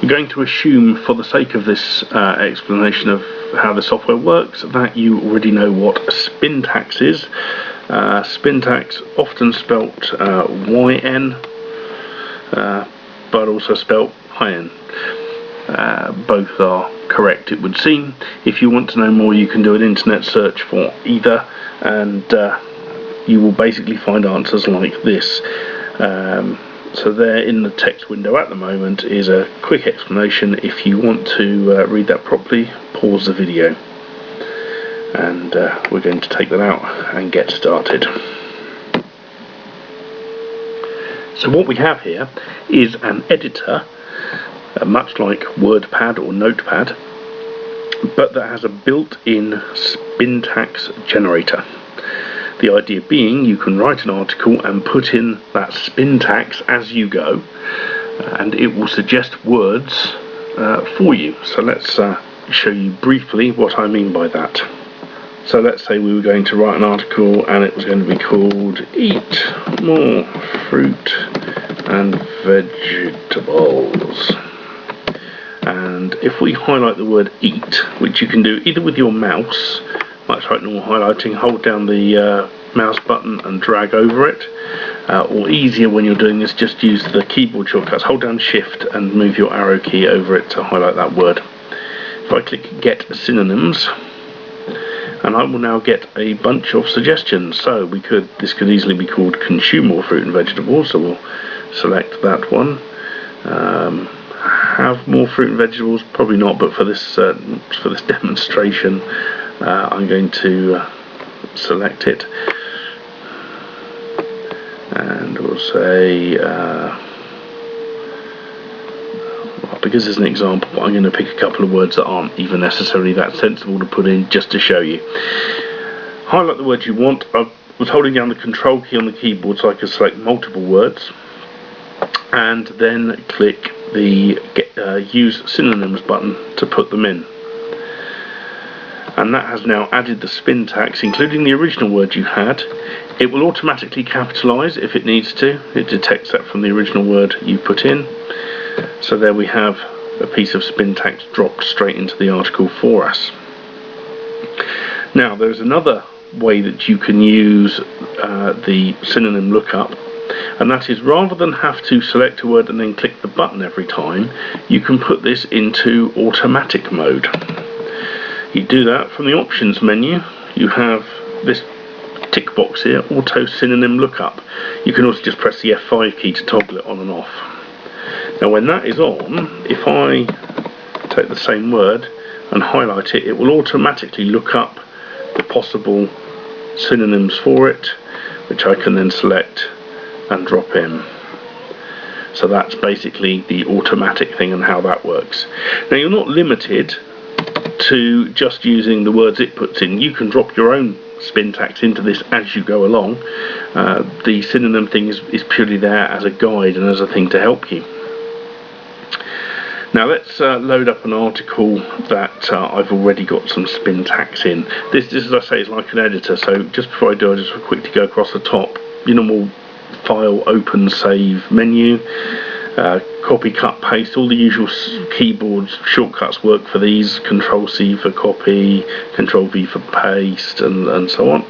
We're going to assume, for the sake of this explanation of how the software works, that you already know what Spintax is. Spintax, often spelt YN, but also spelt IN. Both are correct, it would seem. If you want to know more, you can do an internet search for either, and you will basically find answers like this. So there in the text window at the moment is a quick explanation. If you want to read that properly, pause the video, and we're going to take that out and get started. So what we have here is an editor, much like WordPad or Notepad, but that has a built-in Spintax generator. The idea being, you can write an article and put in that Spintax as you go, and it will suggest words for you. So let's show you briefly what I mean by that. So let's say we were going to write an article and it was going to be called Eat More Fruit and Vegetables. And if we highlight the word eat, which you can do either with your mouse, much like normal highlighting, hold down the mouse button and drag over it, or easier when you're doing this, just use the keyboard shortcuts, hold down shift and move your arrow key over it to highlight that word. If I click get synonyms, and I will now get a bunch of suggestions. So this could easily be called consume more fruit and vegetables, so we'll select that one. Have more fruit and vegetables, probably not, but for this demonstration I'm going to select it, and we'll say well, because it's an example, I'm going to pick a couple of words that aren't even necessarily that sensible to put in, just to show you. Highlight the words you want. I was holding down the control key on the keyboard so I could select multiple words, and then click the use synonyms button to put them in. And that has now added the Spintax, including the original word you had. It will automatically capitalise if it needs to. It detects that from the original word you put in. So there we have a piece of Spintax dropped straight into the article for us. Now there's another way that you can use the synonym lookup, and that is, rather than have to select a word and then click the button every time, you can put this into automatic mode. You do that from the options menu. You have this tick box here, auto synonym lookup. You can also just press the F5 key to toggle it on and off. Now when that is on, if I take the same word and highlight it, it will automatically look up the possible synonyms for it, which I can then select and drop in. So that's basically the automatic thing and how that works. Now you're not limited to just using the words it puts in. You can drop your own Spintax into this as you go along. The synonym thing is purely there as a guide and as a thing to help you. Now let's load up an article that I've already got some Spintax in. This, as I say, is like an editor, so just before I do, I just quickly go across the top. Your normal file, open, save menu, copy, cut, paste, all the usual keyboard shortcuts work for these. Control C for copy, Control V for paste, and so on.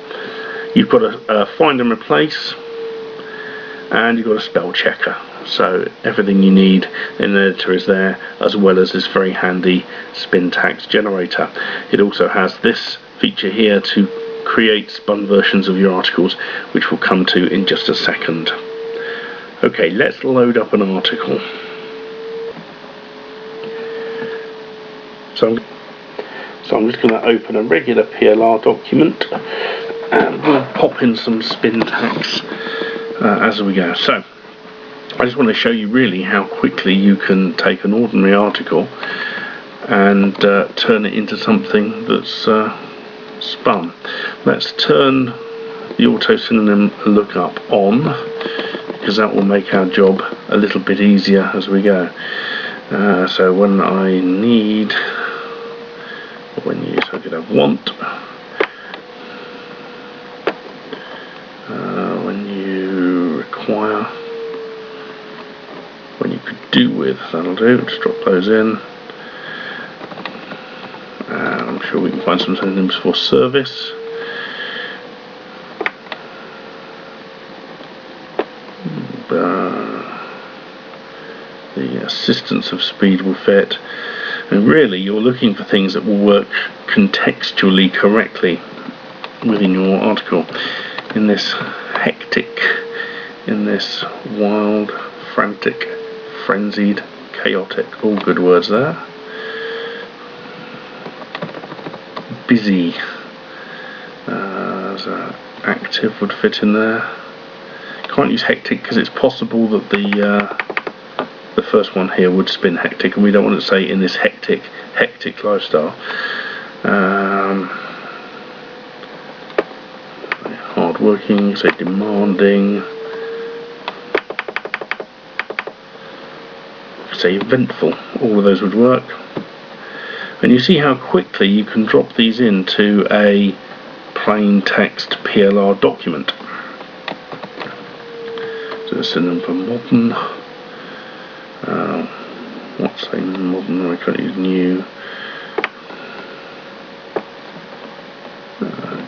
You've got a find and replace, and you've got a spell checker. So everything you need in the editor is there, as well as this very handy Spintax generator. It also has this feature here to create spun versions of your articles, which we'll come to in just a second. Okay, let's load up an article. So I'm just going to open a regular PLR document, and we'll pop in some Spintax as we go. So I just want to show you really how quickly you can take an ordinary article and turn it into something that's spun. Let's turn the auto synonym lookup on, because that will make our job a little bit easier as we go. So when I need, when you, so I could have want, when you require, when you could do with. That'll do. Just drop those in. And I'm sure we can find some synonyms for service. The assistance of speed will fit. And really, you're looking for things that will work contextually correctly within your article. In this hectic, in this wild, frantic, frenzied, chaotic, all good words there. Busy, so active would fit in there. Can't use hectic because it's possible that the first one here would spin hectic, and we don't want to say in this hectic lifestyle. Hard working, say demanding, say eventful. All of those would work. And you see how quickly you can drop these into a plain text PLR document. So a synonym for modern. What's a modern? I can't use new.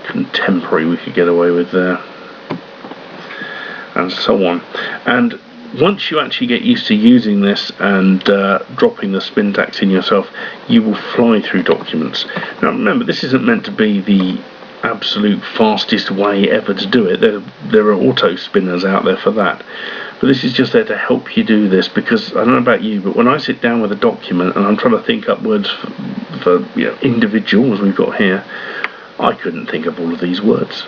Contemporary we could get away with there. And so on. And once you actually get used to using this and dropping the syntax in yourself, you will fly through documents. Now remember, this isn't meant to be the absolute fastest way ever to do it. There are auto spinners out there for that. But this is just there to help you do this, because I don't know about you, but when I sit down with a document and I'm trying to think up words for individual, as we've got here, I couldn't think of all of these words.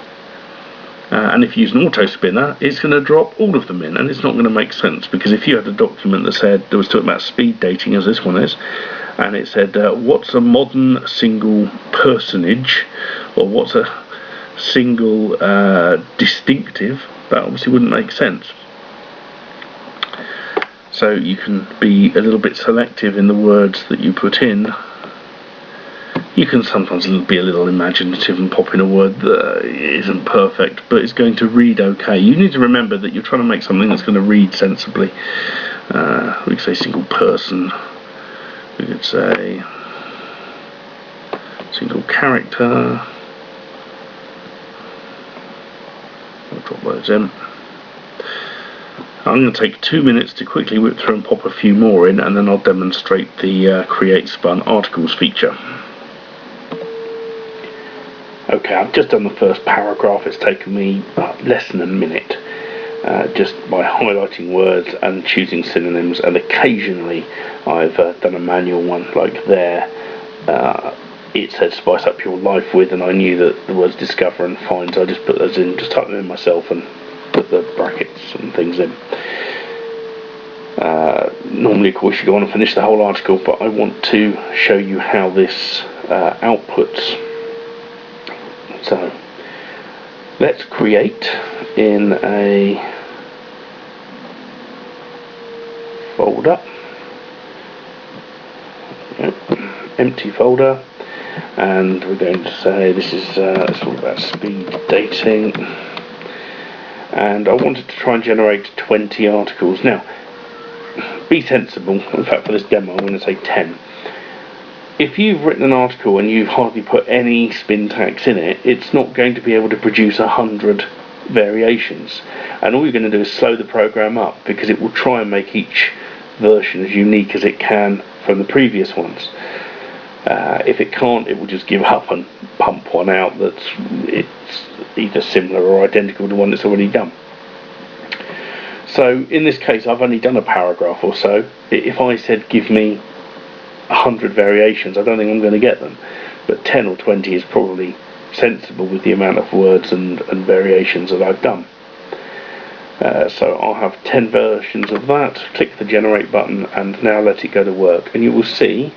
And if you use an auto spinner, it's going to drop all of them in, and it's not going to make sense, because if you had a document that said, there was talking about speed dating as this one is, and it said what's a modern single personage, or what's a single distinctive, that obviously wouldn't make sense. So you can be a little bit selective in the words that you put in. You can sometimes be a little imaginative and pop in a word that isn't perfect, but it's going to read okay. You need to remember that you're trying to make something that's going to read sensibly. We could say single person. We could say single character. I'll drop those in. I'm going to take 2 minutes to quickly whip through and pop a few more in, and then I'll demonstrate the Create Spun Articles feature. Okay, I've just done the first paragraph. It's taken me less than a minute, just by highlighting words and choosing synonyms, and occasionally I've done a manual one like there. It said spice up your life with, and I knew that the words discover and find, so I just put those in, just typed them in myself and put the brackets and things in. Normally, of course, you go on and finish the whole article, but I want to show you how this outputs. So let's create in a folder, empty folder, and we're going to say this is it's all about speed dating, and I wanted to try and generate 20 articles. Now, be sensible. In fact, for this demo, I'm going to say 10. If you've written an article and you've hardly put any syntax in it, it's not going to be able to produce 100 variations. And all you're going to do is slow the program up, because it will try and make each version as unique as it can from the previous ones. If it can't, it will just give up and pump one out it's either similar or identical to one that's already done. So in this case, I've only done a paragraph or so. If I said give me 100 variations, I don't think I'm going to get them, but 10 or 20 is probably sensible with the amount of words and variations that I've done. So I'll have 10 versions of that. Click the generate button and now let it go to work, and you will see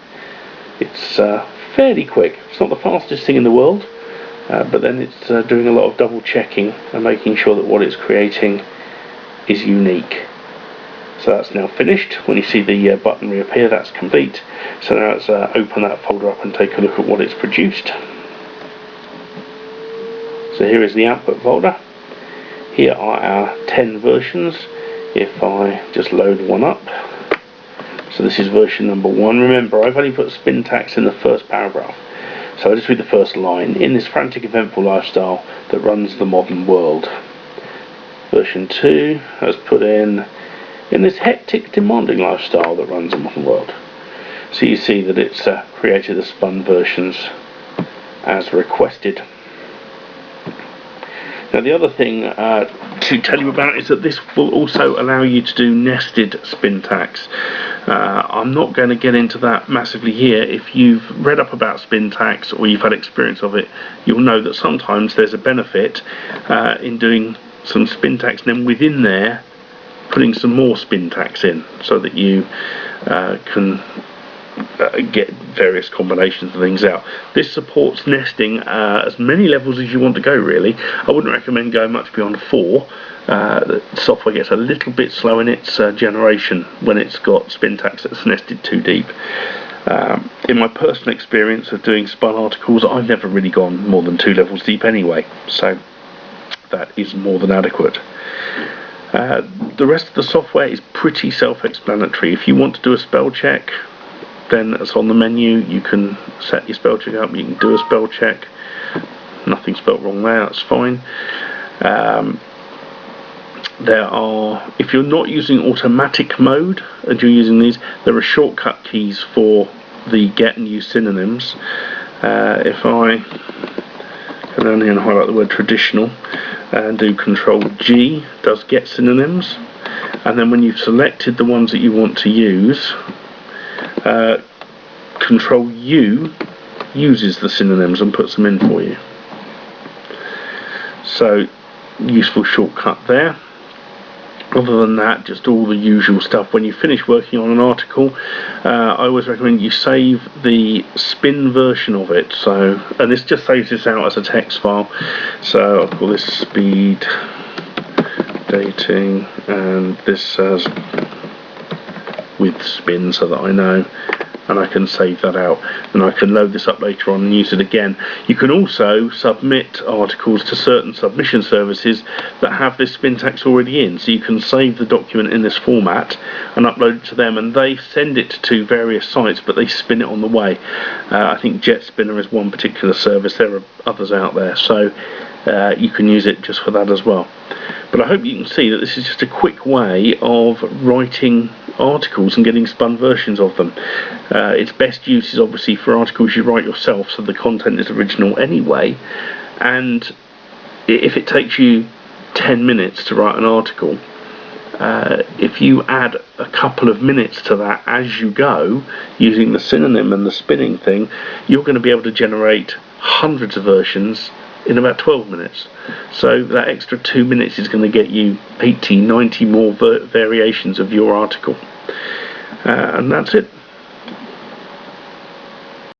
it's fairly quick. It's not the fastest thing in the world, but then it's doing a lot of double checking and making sure that what it's creating is unique. So that's now finished. When you see the button reappear, that's complete. So now let's open that folder up and take a look at what it's produced. So here is the output folder. Here are our 10 versions. If I just load one up, So this is version number 1. Remember, I've only put Spintax in the first paragraph. So I'll just read the first line. In this frantic, eventful lifestyle that runs the modern world. Version 2 has put in this hectic, demanding lifestyle that runs the modern world. So you see that it's created the spun versions as requested. Now the other thing to tell you about is that this will also allow you to do nested Spintax. I'm not going to get into that massively here. If you've read up about Spintax or you've had experience of it, you'll know that sometimes there's a benefit in doing some Spintax and then within there putting some more Spintax in so that you can get various combinations of things out. This supports nesting as many levels as you want to go, really. I wouldn't recommend going much beyond 4. The software gets a little bit slow in its generation when it's got Spintax that's nested too deep. In my personal experience of doing spun articles, I've never really gone more than 2 levels deep anyway, so that is more than adequate. The rest of the software is pretty self-explanatory. If you want to do a spell check, then it's on the menu. You can set your spell check up, you can do a spell check. Nothing spelled wrong there, that's fine. There are, if you're not using automatic mode and you're using these, there are shortcut keys for the get and use synonyms. If I go down here and highlight the word traditional and do Control G, does get synonyms, and then when you've selected the ones that you want to use, Control U uses the synonyms and puts them in for you. So useful shortcut there. Other than that, just all the usual stuff. When you finish working on an article, I always recommend you save the spin version of it. So, and this just saves this out as a text file. So I'll call this speed dating, and this as with spin, so that I know, and I can save that out, and I can load this up later on and use it again. You can also submit articles to certain submission services that have this Spintax already in, so you can save the document in this format and upload it to them, and they send it to various sites, but they spin it on the way. I think JetSpinner is one particular service. There are others out there, so you can use it just for that as well. But I hope you can see that this is just a quick way of writing articles and getting spun versions of them. Its best use is obviously for articles you write yourself, so the content is original anyway, and if it takes you 10 minutes to write an article, if you add a couple of minutes to that as you go, using the synonym and the spinning thing, you're going to be able to generate hundreds of versions in about 12 minutes. So that extra 2 minutes is going to get you 80, 90 more variations of your article. And that's it.